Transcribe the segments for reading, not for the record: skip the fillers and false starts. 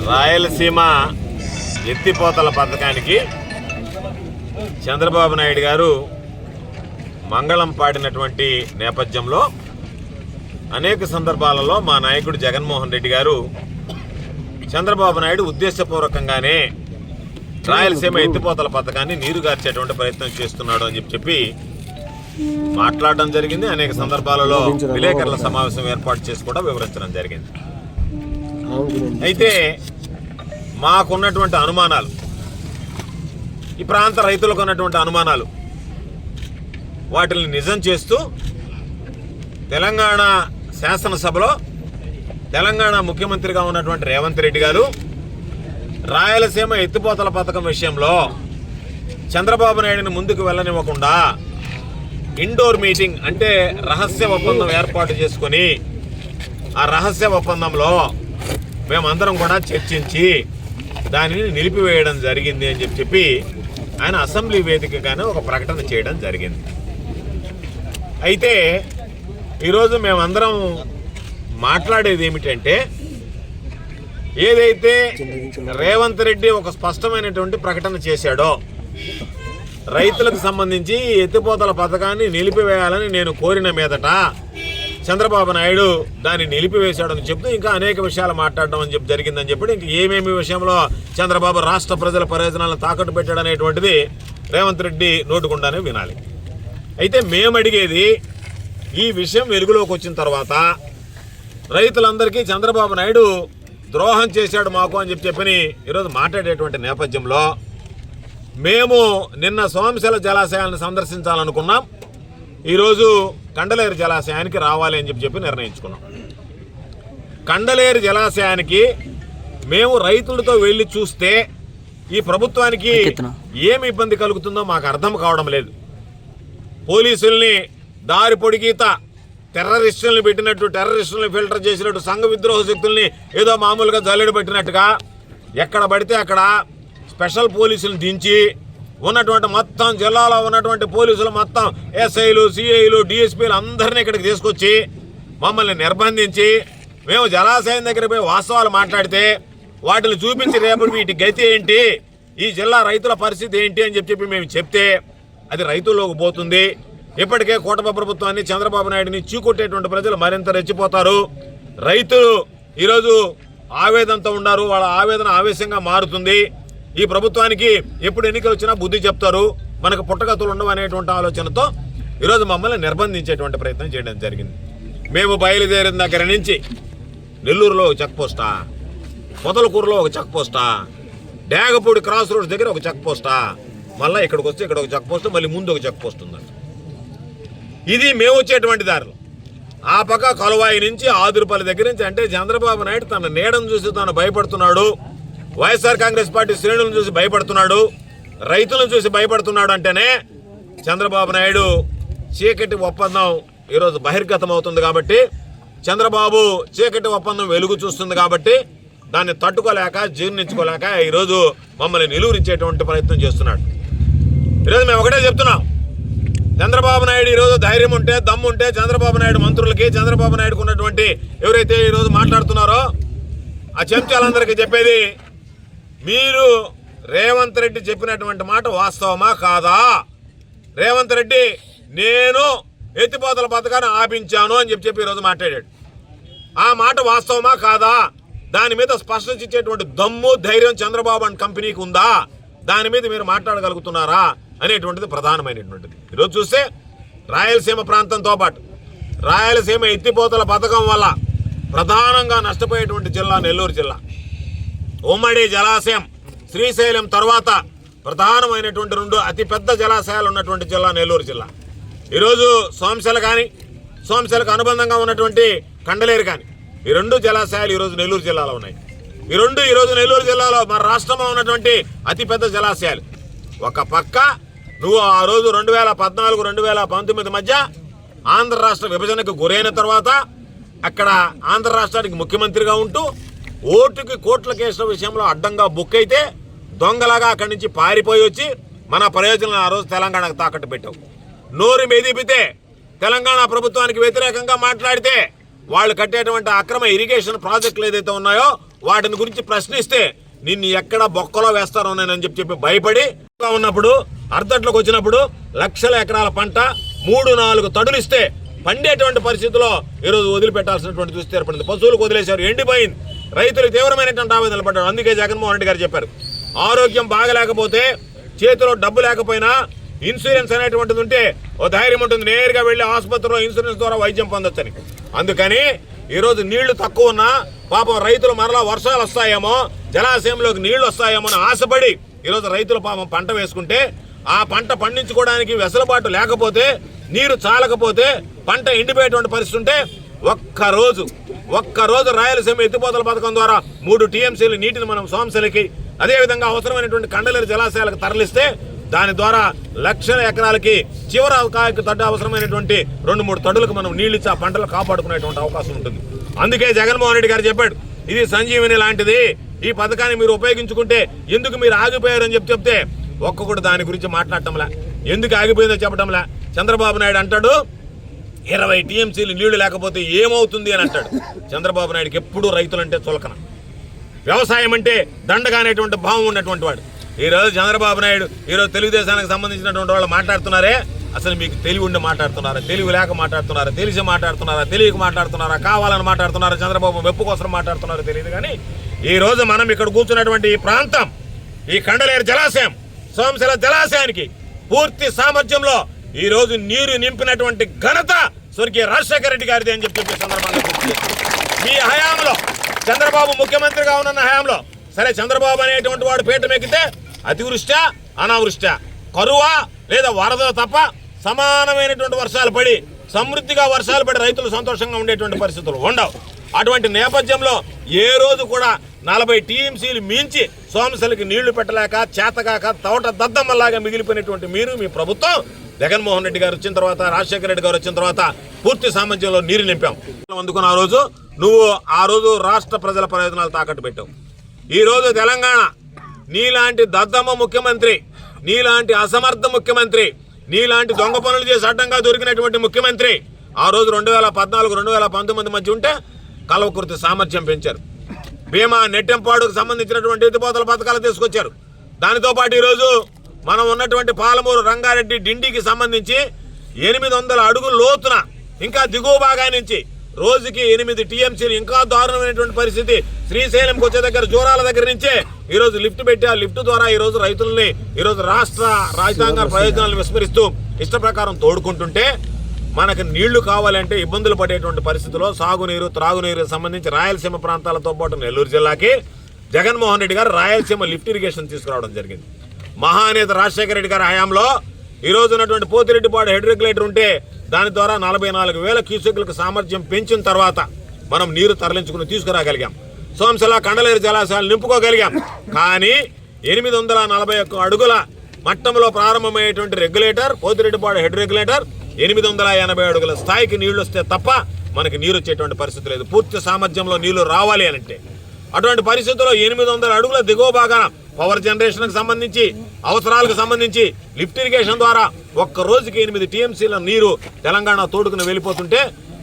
రాయలసీమ ఎత్తిపోతల పథకానికి చంద్రబాబు నాయుడు గారు మంగళం పాడినటువంటి నేపథ్యంలో అనేక సందర్భాలలో మా నాయకుడు జగన్మోహన్ రెడ్డి గారు చంద్రబాబు నాయుడు ఉద్దేశపూర్వకంగానే రాయలసీమ ఎత్తిపోతల పథకాన్ని నీరుగార్చేటువంటి ప్రయత్నం చేస్తున్నాడు అని చెప్పి మాట్లాడడం జరిగింది. అనేక సందర్భాలలో విలేకరుల సమావేశం ఏర్పాటు చేసి కూడా వివరించడం జరిగింది. అయితే మాకున్నటువంటి అనుమానాలు, ఈ ప్రాంత రైతులకు ఉన్నటువంటి అనుమానాలు, వాటిని నిజం చేస్తూ తెలంగాణ శాసనసభలో తెలంగాణ ముఖ్యమంత్రిగా ఉన్నటువంటి రేవంత్ రెడ్డి గారు రాయలసీమ ఎత్తిపోతల పథకం విషయంలో చంద్రబాబు నాయుడిని ముందుకు వెళ్ళనివ్వకుండా ఇండోర్ మీటింగ్ అంటే రహస్య ఒప్పందం ఏర్పాటు చేసుకొని ఆ రహస్య ఒప్పందంలో మేమందరం కూడా చర్చించి దానిని నిలిపివేయడం జరిగింది అని చెప్పి ఆయన అసెంబ్లీ వేదికగానే ఒక ప్రకటన చేయడం జరిగింది. అయితే ఈరోజు మేమందరం మాట్లాడేది ఏమిటంటే, ఏదైతే రేవంత్ రెడ్డి ఒక స్పష్టమైనటువంటి ప్రకటన చేశాడో, రైతులకు సంబంధించి ఎత్తిపోతల పథకాన్ని నిలిపివేయాలని నేను కోరిన మీదట చంద్రబాబు నాయుడు దాన్ని నిలిపివేశాడని చెప్తూ ఇంకా అనేక విషయాలు మాట్లాడడం అని చెప్పి జరిగిందని చెప్పి ఇంక ఏమేమి విషయంలో చంద్రబాబు రాష్ట్ర ప్రజల ప్రయోజనాలను తాకట్టు పెట్టాడనేటువంటిది రేవంత్ రెడ్డి నోటుకుండానే వినాలి. అయితే మేము అడిగేది, ఈ విషయం వెలుగులోకి వచ్చిన తర్వాత రైతులందరికీ చంద్రబాబు నాయుడు ద్రోహం చేశాడు మాకు అని చెప్పని ఈరోజు మాట్లాడేటువంటి నేపథ్యంలో మేము నిన్న సోమశిల జలాశయాలను సందర్శించాలనుకున్నాం. ఈరోజు కండలేరు జలాశయానికి రావాలి అని చెప్పి నిర్ణయించుకున్నాం. కండలేరు జలాశయానికి మేము రైతులతో వెళ్ళి చూస్తే ఈ ప్రభుత్వానికి ఏమి ఇబ్బంది కలుగుతుందో మాకు అర్థం కావడం లేదు. పోలీసుల్ని దారి పొడిగీత టెర్రరిస్టులను పెట్టినట్టు, టెర్రరిస్టులను ఫిల్టర్ చేసినట్టు, సంఘ విద్రోహ శక్తుల్ని ఏదో మామూలుగా జల్లెడు పెట్టినట్టుగా ఎక్కడ పడితే అక్కడ స్పెషల్ పోలీసులను దించి ఉన్నటువంటి మొత్తం జిల్లాలో ఉన్నటువంటి పోలీసులు మొత్తం ఎస్ఐలు, సిఐలు, డిఎస్పీలు అందరినీ ఇక్కడికి తీసుకొచ్చి మమ్మల్ని నిర్బంధించి మేము జలాశయం దగ్గర పోయి వాస్తవాలు మాట్లాడితే వాటిని చూపించి రేపు వీటి గతి ఏంటి, ఈ జిల్లా రైతుల పరిస్థితి ఏంటి అని చెప్పి మేము చెప్తే అది రైతుల్లోకి పోతుంది. ఇప్పటికే కూటమి ప్రభుత్వాన్ని, చంద్రబాబు నాయుడిని చీకొట్టేటువంటి ప్రజలు మరింత రెచ్చిపోతారు. రైతులు ఈరోజు ఆవేదనతో ఉన్నారు. వాళ్ళ ఆవేదన ఆవేశంగా మారుతుంది. ఈ ప్రభుత్వానికి ఎప్పుడు ఎన్నికలు వచ్చినా బుద్ధి చెప్తారు, మనకు పుట్టగతులు ఉండవు అనేటువంటి ఆలోచనతో ఈరోజు మమ్మల్ని నిర్బంధించేటువంటి ప్రయత్నం చేయడం జరిగింది. మేము బయలుదేరిన దగ్గర నుంచి నెల్లూరులో ఒక చెక్ పోస్టా, పొదలకూరులో ఒక చెక్ పోస్టా, డేగపూడి క్రాస్ రోడ్స్ దగ్గర ఒక చెక్ పోస్టా, మళ్ళీ ఇక్కడికి వస్తే ఇక్కడ ఒక చెక్ పోస్ట్, మళ్ళీ ముందు ఒక చెక్ పోస్ట్ ఉందండి. ఇది మేము వచ్చేటువంటి దారిలో ఆ పక్క కలువాయి నుంచి ఆదురుపల్లి దగ్గర నుంచి అంటే చంద్రబాబు నాయుడు తన నీడను చూసి తాను భయపడుతున్నాడు, వైఎస్ఆర్ కాంగ్రెస్ పార్టీ శ్రేణులను చూసి భయపడుతున్నాడు, రైతులను చూసి భయపడుతున్నాడు అంటేనే చంద్రబాబు నాయుడు చీకటి ఒప్పందం ఈరోజు బహిర్గతం అవుతుంది. కాబట్టి చంద్రబాబు చీకటి ఒప్పందం వెలుగు చూస్తుంది కాబట్టి దాన్ని తట్టుకోలేక, జీర్ణించుకోలేక ఈరోజు మమ్మల్ని నిలువరించేటువంటి ప్రయత్నం చేస్తున్నాడు. ఈరోజు మేము ఒకటే చెప్తున్నాం, చంద్రబాబు నాయుడు ఈరోజు ధైర్యం ఉంటే, దమ్ము ఉంటే చంద్రబాబు నాయుడు మంత్రులకి, చంద్రబాబు నాయుడుకు ఉన్నటువంటి ఎవరైతే ఈరోజు మాట్లాడుతున్నారో ఆ చెంచాలందరికీ చెప్పేది, మీరు రేవంత్ రెడ్డి చెప్పినటువంటి మాట వాస్తవమా కాదా? రేవంత్ రెడ్డి నేను ఎత్తిపోతల పథకాన్ని ఆపించాను అని చెప్పి ఈరోజు మాట్లాడాడు. ఆ మాట వాస్తవమా కాదా? దాని మీద స్పష్టత ఇచ్చేటువంటి దమ్ము, ధైర్యం చంద్రబాబు అండ్ కంపెనీకి ఉందా? దాని మీద మీరు మాట్లాడగలుగుతున్నారా అనేటువంటిది ప్రధానమైనటువంటిది. ఈరోజు చూస్తే రాయలసీమ ప్రాంతంతో పాటు రాయలసీమ ఎత్తిపోతల పథకం వల్ల ప్రధానంగా నష్టపోయేటువంటి జిల్లా నెల్లూరు జిల్లా. ఉమ్మడి జలాశయం శ్రీశైలం తర్వాత ప్రధానమైనటువంటి రెండు అతిపెద్ద జలాశయాలు ఉన్నటువంటి జిల్లా నెల్లూరు జిల్లా. ఈరోజు సోమశిల కానీ, సోమశిలకు అనుబంధంగా ఉన్నటువంటి కండలేరు కానీ, ఈ రెండు జలాశయాలు ఈరోజు నెల్లూరు జిల్లాలో ఉన్నాయి. ఈ రెండు ఈరోజు నెల్లూరు జిల్లాలో మన రాష్ట్రంలో ఉన్నటువంటి అతిపెద్ద జలాశయాలు. ఒక పక్క నువ్వు ఆ రోజు 2014, 2019 మధ్య ఆంధ్ర రాష్ట్ర విభజనకు గురైన తర్వాత అక్కడ ఆంధ్ర రాష్ట్రానికి ముఖ్యమంత్రిగా ఉంటూ ఓటుకి కోట్ల కేసుల విషయంలో అడ్డంగా బుక్ అయితే దొంగలాగా అక్కడి నుంచి పారిపోయి వచ్చి మన ప్రయోజనాలను ఆ రోజు తెలంగాణకు తాకట్టు పెట్టావు. నోరు మెదిపితే తెలంగాణ ప్రభుత్వానికి వ్యతిరేకంగా మాట్లాడితే వాళ్ళు కట్టేటువంటి అక్రమ ఇరిగేషన్ ప్రాజెక్టులు ఏదైతే ఉన్నాయో వాటిని గురించి ప్రశ్నిస్తే నిన్ను ఎక్కడ బొక్కలో వేస్తారోనని చెప్పి భయపడి ఉన్నప్పుడు అర్ధట్లోకి వచ్చినప్పుడు లక్షల ఎకరాల పంట 3-4 తడులు ఇస్తే పండేటువంటి పరిస్థితుల్లో ఈరోజు వదిలిపెట్టాల్సినటువంటి దుస్థితి ఏర్పడింది. పశువులకు వదిలేశారు, ఎండిపోయింది. రైతులు తీవ్రమైనటువంటి ఆవేదనలు పడ్డారు. అందుకే జగన్మోహన్ రెడ్డి గారు చెప్పారు, ఆరోగ్యం బాగలేకపోతే చేతిలో డబ్బు లేకపోయినా ఇన్సూరెన్స్ అనేటువంటిది ఉంటే ఓ ధైర్యం ఉంటుంది, నేరుగా వెళ్ళి ఆసుపత్రిలో ఇన్సూరెన్స్ ద్వారా వైద్యం పొందొచ్చని. అందుకని ఈరోజు నీళ్లు తక్కువ ఉన్నా పాపం రైతులు మరలా వర్షాలు వస్తాయేమో, జలాశయంలోకి నీళ్లు వస్తాయేమో అని ఆశపడి ఈరోజు రైతులు పాపం పంట వేసుకుంటే ఆ పంట పండించుకోవడానికి వెసులుబాటు లేకపోతే, నీరు చాలకపోతే పంట ఎండిపోయేటువంటి పరిస్థితి ఉంటే ఒక్కరోజు రాయలసీమ ఎత్తిపోతల పథకం ద్వారా 3 టీఎంసీలు నీటిని మనం సోమశిలకి, అదేవిధంగా అవసరమైనటువంటి కండలేరు జలాశయాలకు తరలిస్తే దాని ద్వారా లక్షల ఎకరాలకి చివరి కాయకు తడ్డ అవసరమైనటువంటి 2-3 తడులకు మనం నీళ్ళు ఇచ్చి ఆ పంటలు కాపాడుకునేటువంటి అవకాశం ఉంటుంది. అందుకే జగన్మోహన్ రెడ్డి గారు చెప్పాడు, ఇది సంజీవిని లాంటిది, ఈ పథకాన్ని మీరు ఉపయోగించుకుంటే ఎందుకు మీరు ఆగిపోయారని చెప్తే ఒక్కొక్కడు దాని గురించి మాట్లాడటంలా, ఎందుకు ఆగిపోయిందో చెప్పడంలా. చంద్రబాబు నాయుడు అంటాడు 20 టీఎంసీలు నీళ్లు లేకపోతే ఏమవుతుంది అని అంటాడు. చంద్రబాబు నాయుడుకి ఎప్పుడూ రైతులంటే చులకన, వ్యవసాయం అంటే దండగానేటువంటి భావం ఉన్నటువంటి వాడు. ఈరోజు చంద్రబాబు నాయుడు ఈరోజు తెలుగుదేశానికి సంబంధించినటువంటి వాళ్ళు మాట్లాడుతున్నారే, అసలు మీకు తెలివి ఉండి మాట్లాడుతున్నారా, తెలివి లేక మాట్లాడుతున్నారా, తెలిసి మాట్లాడుతున్నారా, తెలియక మాట్లాడుతున్నారా, కావాలని మాట్లాడుతున్నారా, చంద్రబాబు మెప్పు కోసం మాట్లాడుతున్నారో తెలియదు. కానీ ఈరోజు మనం ఇక్కడ కూర్చున్నటువంటి ఈ ప్రాంతం, ఈ కండలేరు జలాశయం, సోమశిల జలాశయానికి పూర్తి సామర్థ్యంలో ఈరోజు నీరు నింపినటువంటి ఘనత స్వర్గీయ రాజశేఖర రెడ్డి గారిది అని చెప్పి సందర్భంగా మీ హయాంలో, చంద్రబాబు ముఖ్యమంత్రిగా ఉన్న హయాంలో, సరే చంద్రబాబు అనేటువంటి వాడు పీఠం ఎక్కితే అతివృష్ట, అనావృష్ట, కరువా లేదా వరద తప్ప సమానమైనటువంటి వర్షాలు పడి సమృద్ధిగా వర్షాలు పడి రైతులు సంతోషంగా ఉండేటువంటి పరిస్థితులు ఉండవు. అటువంటి నేపథ్యంలో ఏ రోజు కూడా 40 టీఎంసీలు మించి సోమశిలకి నీళ్లు పెట్టలేక చేతగాక తోట దద్దమ్మలాగా మిగిలిపోయినటువంటి మీరు, మీ ప్రభుత్వం, జగన్మోహన్ రెడ్డి గారు వచ్చిన తర్వాత, రాజశేఖర రెడ్డి గారు వచ్చిన తర్వాత పూర్తి సామర్థ్యంలో నీరు నింపాం. అందుకున్న ఆ రోజు నువ్వు రాష్ట్ర ప్రజల ప్రయోజనాలు తాకట్టు పెట్టావు. ఈరోజు తెలంగాణ నీలాంటి దద్దమ్మ ముఖ్యమంత్రి, నీలాంటి అసమర్థ ముఖ్యమంత్రి, నీలాంటి దొంగ పనులు చేసి అడ్డంగా దొరికినటువంటి ముఖ్యమంత్రి ఆ రోజు 2014-2019 మధ్య ఉంటే కల్వకుర్తి సామర్థ్యం పెంచారు. భీమా నెట్టెంపాడుకు సంబంధించినటువంటి ఎత్తిపోతల పథకాలు తీసుకొచ్చారు. దానితో పాటు ఈరోజు మనం ఉన్నటువంటి పాలమూరు రంగారెడ్డి డిండికి సంబంధించి 800 అడుగుల లోతున ఇంకా దిగువ భాగా నుంచి రోజుకి 8 టీఎంసీలు, ఇంకా దారుణమైనటువంటి పరిస్థితి శ్రీశైలంకి వచ్చే దగ్గర జోరాల దగ్గర నుంచే ఈరోజు లిఫ్ట్ పెట్టి ఆ లిఫ్ట్ ద్వారా ఈరోజు రైతుల్ని ఈరోజు రాష్ట్ర రాజ్యాంగ ప్రయోజనాలను విస్మరిస్తూ ఇష్ట ప్రకారం తోడుకుంటుంటే మనకు నీళ్లు కావాలంటే ఇబ్బందులు పడేటువంటి పరిస్థితుల్లో సాగునీరు, త్రాగునీరు సంబంధించి రాయలసీమ ప్రాంతాలతో పాటు నెల్లూరు జిల్లాకి జగన్మోహన్ రెడ్డి గారు రాయలసీమ లిఫ్ట్ ఇరిగేషన్ తీసుకురావడం జరిగింది. మహానేత రాజశేఖర రెడ్డి గారి హయాంలో ఈరోజు ఉన్నటువంటి పోతిరెడ్డిపాడు హెడ్ రెగ్యులేటర్ ఉంటే దాని ద్వారా 44,000 క్యూసెక్లకు సామర్థ్యం పెంచిన తర్వాత మనం నీరు తరలించుకుని తీసుకురాగలిగాం. సోమశిల కండలేరు జలాశయాలు నింపుకోగలిగాం. కానీ 841 అడుగుల మట్టంలో ప్రారంభమయ్యేటువంటి రెగ్యులేటర్, పోతిరెడ్డిపాడు హెడ్ రెగ్యులేటర్ 880 అడుగుల స్థాయికి నీళ్లు వస్తే తప్ప మనకి నీరు వచ్చేటువంటి పరిస్థితి లేదు. పూర్తి సామర్థ్యంలో నీళ్లు రావాలి అంటే అటువంటి పరిస్థితుల్లో 800 అడుగుల దిగువ భాగాన పవర్ జనరేషన్కి సంబంధించి, అవసరాలకు సంబంధించి లిఫ్ట్ ఇరిగేషన్ ద్వారా ఒక్క రోజుకి 8 టీఎంసీల నీరు తెలంగాణ తోడుకుని వెళ్ళిపోతుంటే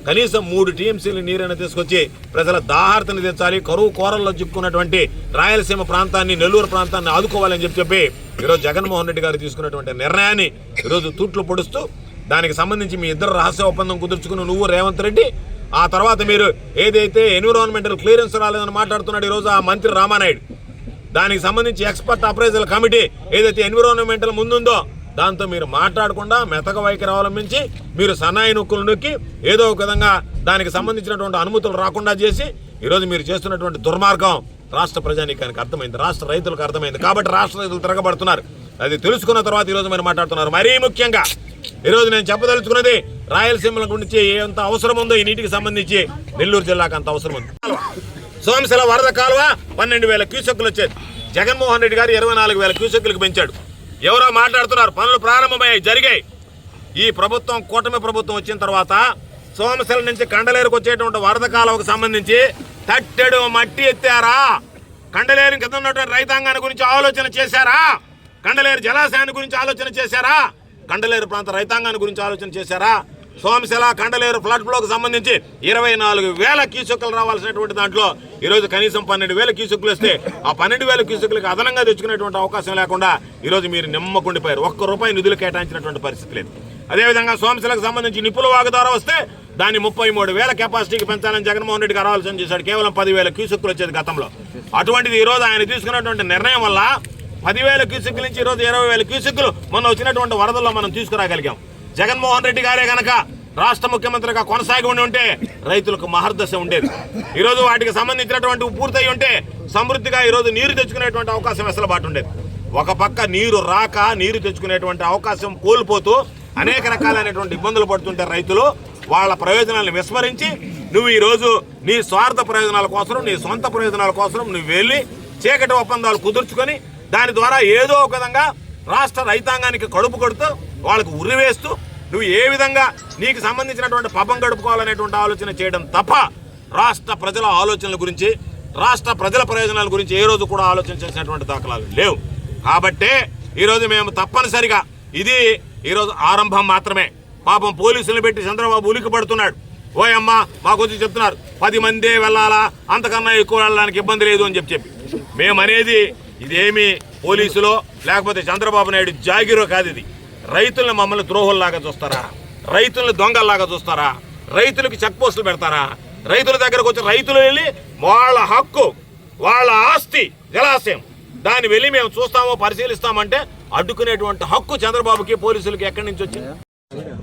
కనీసం 3 టీఎంసీల నీరైనా తీసుకొచ్చి ప్రజల దాహార్తని తెచ్చాలి, కరువు కోరల్లో చిక్కున్నటువంటి రాయలసీమ ప్రాంతాన్ని, నెల్లూరు ప్రాంతాన్ని ఆదుకోవాలని చెప్పి ఈరోజు జగన్మోహన్ రెడ్డి గారు తీసుకున్నటువంటి నిర్ణయాన్ని ఈరోజు తూట్లు పొడుస్తూ దానికి సంబంధించి మీ ఇద్దరు రహస్య ఒప్పందం కుదుర్చుకుని నువ్వు రేవంత్ రెడ్డి, ఆ తర్వాత మీరు ఏదైతే ఎన్విరాన్మెంటల్ క్లియరెన్స్ రాలేదని మాట్లాడుతున్నాడు ఈరోజు ఆ మంత్రి రామానాయుడు, దానికి సంబంధించి ఎక్స్పర్ట్ అప్రైజల్ కమిటీ ఏదైతే ఎన్విరాన్మెంటల్ ముందుందో దాంతో మీరు మాట్లాడకుండా మెతక వైఖరి అవలంబించి మీరు సన్నాయి నొక్కులు నొక్కి ఏదో ఒక విధంగా దానికి సంబంధించినటువంటి అనుమతులు రాకుండా చేసి ఈరోజు మీరు చేస్తున్నటువంటి దుర్మార్గం రాష్ట్ర ప్రజానీకానికి అర్థమైంది, రాష్ట్ర రైతులకు అర్థమైంది. కాబట్టి రాష్ట్ర రైతులు తిరగబడుతున్నారు. అది తెలుసుకున్న తర్వాత ఈరోజు మీరు మాట్లాడుతున్నారు. మరీ ముఖ్యంగా ఈరోజు నేను చెప్పదలుచుకున్నది రాయలసీమ గురించి ఎంత అవసరం ఉందో ఈ నీటికి సంబంధించి నెల్లూరు జిల్లాకు అంత అవసరం ఉంది. సోమశిల వరద కాలువ 12,000 క్యూసెక్కులు వచ్చేది. జగన్మోహన్ రెడ్డి గారు 24,000 క్యూసెక్కులకు పెంచాడు. ఎవరో మాట్లాడుతున్నారు, పనులు ప్రారంభమయ్యాయి, జరిగాయి. ఈ ప్రభుత్వం, కూటమి ప్రభుత్వం వచ్చిన తర్వాత సోమశిల నుంచి కండలేరుకు వచ్చేటువంటి వరద కాలువకు సంబంధించి తట్టెడు మట్టి ఎత్తారా? కండలేరు కింద ఉన్నటువంటి రైతాంగాన్ని గురించి ఆలోచన చేశారా? కండలేరు జలాశయాన్ని గురించి ఆలోచన చేశారా? కండలేరు ప్రాంత రైతాంగాన్ని గురించి ఆలోచన చేశారా? సోమశిల కండలేరు ఫ్లడ్ ఫ్లోకి సంబంధించి 24,000 క్యూసెక్కులు రావాల్సినటువంటి దాంట్లో ఈరోజు కనీసం 12,000 క్యూసెక్కులు వస్తే ఆ 12,000 క్యూసెక్కులకు అదనంగా తెచ్చుకునేటువంటి అవకాశం లేకుండా ఈరోజు మీరు నిమ్మకుండిపోయారు. ₹1 నిధులు కేటాయించినటువంటి పరిస్థితి లేదు. అదేవిధంగా సోమశిలకు సంబంధించి నిపుల వాగు ద్వారా వస్తే దాన్ని 33,000 కెపాసిటీకి పెంచాలని జగన్మోహన్ రెడ్డి గారు ఆలోచన చేశాడు. కేవలం 10,000 క్యూసెక్కులు వచ్చేది గతంలో. అటువంటిది ఈరోజు ఆయన తీసుకున్నటువంటి నిర్ణయం వల్ల 10,000 క్యూసెక్కుల నుంచి ఈరోజు 20,000 క్యూసెక్కులు మొన్న వచ్చినటువంటి వరదల్లో మనం తీసుకురాగలిగాం. జగన్మోహన్ రెడ్డి గారే గనక రాష్ట్ర ముఖ్యమంత్రిగా కొనసాగి ఉంటే రైతులకు మహర్దశ ఉండేది. ఈరోజు వాటికి సంబంధించినటువంటి పూర్తయి ఉంటే సమృద్ధిగా ఈరోజు నీరు తెచ్చుకునేటువంటి అవకాశం వెసులుబాటు ఉండేది. ఒక పక్క నీరు రాక నీరు తెచ్చుకునేటువంటి అవకాశం కోల్పోతూ అనేక రకాలైనటువంటి ఇబ్బందులు పడుతుంటే రైతులు వాళ్ళ ప్రయోజనాలను విస్మరించి నువ్వు ఈరోజు నీ స్వార్థ ప్రయోజనాల కోసం, నీ సొంత ప్రయోజనాల కోసం నువ్వు వెళ్ళి చీకటి ఒప్పందాలు కుదుర్చుకొని దాని ద్వారా ఏదో ఒక విధంగా రాష్ట్ర రైతాంగానికి కడుపు కొడుతూ వాళ్ళకు ఉరివేస్తూ నువ్వు ఏ విధంగా నీకు సంబంధించినటువంటి పబ్బం గడుపుకోవాలనేటువంటి ఆలోచన చేయడం తప్ప రాష్ట్ర ప్రజల ఆలోచనల గురించి, రాష్ట్ర ప్రజల ప్రయోజనాల గురించి ఏ రోజు కూడా ఆలోచన చేసినటువంటి దాఖలాలు లేవు. కాబట్టే ఈరోజు మేము తప్పనిసరిగా ఇది ఈరోజు ఆరంభం మాత్రమే. పాపం పోలీసులు పెట్టి చంద్రబాబు ఉలికి పడుతున్నాడు. ఓయమ్మ మాకు వచ్చి చెప్తున్నారు 10 మందే వెళ్ళాలా, అంతకన్నా ఎక్కువ వెళ్ళడానికి ఇబ్బంది లేదు అని చెప్పి మేమనేది ఇదేమి పోలీసులో లేకపోతే చంద్రబాబు నాయుడు జాగిరో కాదు. ఇది రైతులను మమ్మల్ని ద్రోహుల్లాగా చూస్తారా? రైతులను దొంగల్లాగా చూస్తారా? రైతులకి చెక్ పోస్టులు పెడతారా? రైతుల దగ్గరకు వచ్చి రైతులు వెళ్ళి వాళ్ళ హక్కు, వాళ్ళ ఆస్తి జలాశయం దాన్ని వెళ్ళి మేము చూస్తామో పరిశీలిస్తామంటే అడ్డుకునేటువంటి హక్కు చంద్రబాబుకి పోలీసులకి ఎక్కడి నుంచి వచ్చింది?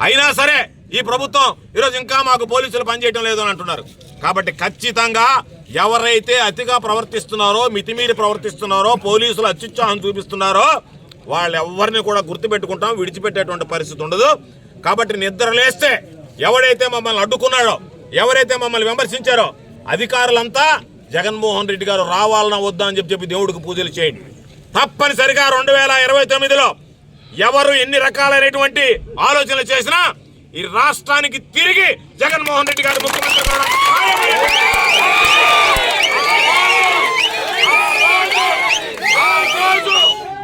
అయినా సరే ఈ ప్రభుత్వం ఈరోజు ఇంకా మాకు పోలీసులు పనిచేయడం లేదు అని అంటున్నారు. కాబట్టి ఖచ్చితంగా ఎవరైతే అతిగా ప్రవర్తిస్తున్నారో, మితిమీరి ప్రవర్తిస్తున్నారో, పోలీసులు అత్యుత్సాహం చూపిస్తున్నారో వాళ్ళెవరిని కూడా గుర్తుపెట్టుకుంటాం, విడిచిపెట్టేటువంటి పరిస్థితి ఉండదు. కాబట్టి నిద్ర లేస్తే ఎవడైతే మమ్మల్ని అడ్డుకున్నాడో, ఎవరైతే మమ్మల్ని విమర్శించారో అధికారులంతా జగన్మోహన్ రెడ్డి గారు రావాలన్నా వద్దా అని చెప్పి దేవుడికి పూజలు చేయండి. తప్పనిసరిగా 2029లో ఎవరు ఎన్ని రకాలైనటువంటి ఆలోచనలు చేసినా ఈ రాష్ట్రానికి తిరిగి జగన్మోహన్ రెడ్డి గారు ముఖ్యమంత్రి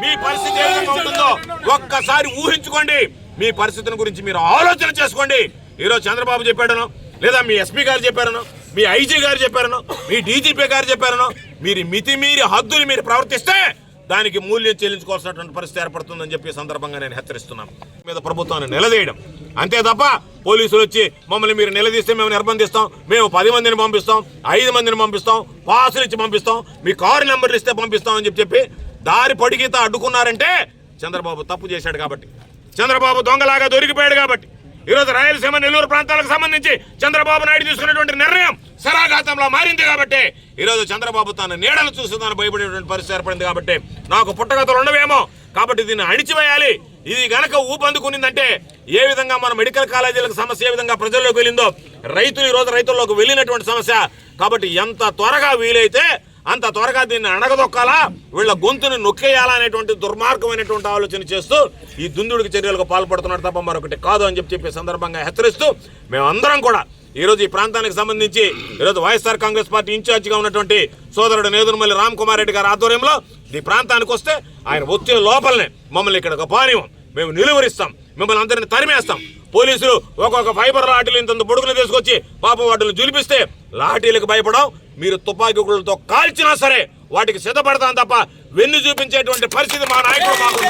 మీ పరిస్థితి ఏ విధంగా ఉంటుందో ఒక్కసారి ఊహించుకోండి. మీ పరిస్థితిని గురించి మీరు ఆలోచన చేసుకోండి. ఈరోజు చంద్రబాబు చెప్పాడనో, లేదా మీ ఎస్పీ గారు చెప్పారనో, మీ ఐజీ గారు చెప్పారనో, మీ డీజీపీ గారు చెప్పారనో, మీరు మితిమీరి హద్దులు మీరు ప్రవర్తిస్తే దానికి మూల్యం చెల్లించుకోవాల్సినటువంటి పరిస్థితి ఏర్పడుతుందని చెప్పి సందర్భంగా నేను హెచ్చరిస్తున్నాను. మీద ప్రభుత్వాన్ని నిలదీయడం అంతే తప్ప పోలీసులు వచ్చి మమ్మల్ని మీరు నిలదీస్తే మేము నిర్బంధిస్తాం, మేము 10 మందిని పంపిస్తాం, 5 మందిని పంపిస్తాం, పాసులు ఇచ్చి పంపిస్తాం, మీ కారు నెంబర్లు ఇస్తే పంపిస్తాం అని చెప్పి దారి పొడిగిత అడ్డుకున్నారంటే చంద్రబాబు తప్పు చేశాడు కాబట్టి, చంద్రబాబు దొంగలాగా దొరికిపోయాడు కాబట్టి ఈరోజు రాయలసీమ, నెల్లూరు ప్రాంతాలకు సంబంధించి చంద్రబాబు నాయుడు తీసుకున్నటువంటి నిర్ణయం శరాఘాతంలో మారింది కాబట్టి ఈరోజు చంద్రబాబు తన నీడలు చూసి తాను భయపడేటువంటి పరిస్థితి ఏర్పడింది. కాబట్టి నాకు పుట్టగతులు ఉండవేమో, కాబట్టి దీన్ని అణిచివేయాలి. ఇది గనక ఊపందుకునిందంటే ఏ విధంగా మన మెడికల్ కాలేజీలకు సమస్య ఏ విధంగా ప్రజల్లోకి వెళ్ళిందో రైతులు ఈరోజు రైతుల్లోకి వెళ్ళినటువంటి సమస్య. కాబట్టి ఎంత త్వరగా వీలైతే అంత త్వరగా దీన్ని అణగదొక్కాలా, వీళ్ళ గొంతుని నొక్కేయాలా అనేటువంటి దుర్మార్గమైనటువంటి ఆలోచన చేస్తూ ఈ దుందుడికి చర్యలకు పాల్పడుతున్నాడు తప్ప మరొకటి కాదు అని చెప్పే సందర్భంగా హెచ్చరిస్తూ మేమందరం కూడా ఈరోజు ఈ ప్రాంతానికి సంబంధించి ఈరోజు వైఎస్ఆర్ కాంగ్రెస్ పార్టీ ఇన్ఛార్జిగా ఉన్నటువంటి సోదరుడు నేదురుమల్లి రామ్ కుమార్ రెడ్డి గారి ఆధ్వర్యంలో ఈ ప్రాంతానికి వస్తే ఆయన వచ్చే లోపలనే మమ్మల్ని ఇక్కడ పానివం, మేము నిలువరిస్తాం, మిమ్మల్ని అందరినీ తరిమేస్తాం. పోలీసులు ఒక్కొక్క ఫైబర్ లాఠీలు ఇంత పొడుగులు తీసుకొచ్చి పాపం వాటిని జులిపిస్తే లాఠీలకు భయపడం, మీరు తుపాకీలతో కాల్చినా సరే వాటికి సిద్ధపడతాం తప్ప వెన్ను చూపించేటువంటి పరిస్థితి మా నాయకుడు మాకు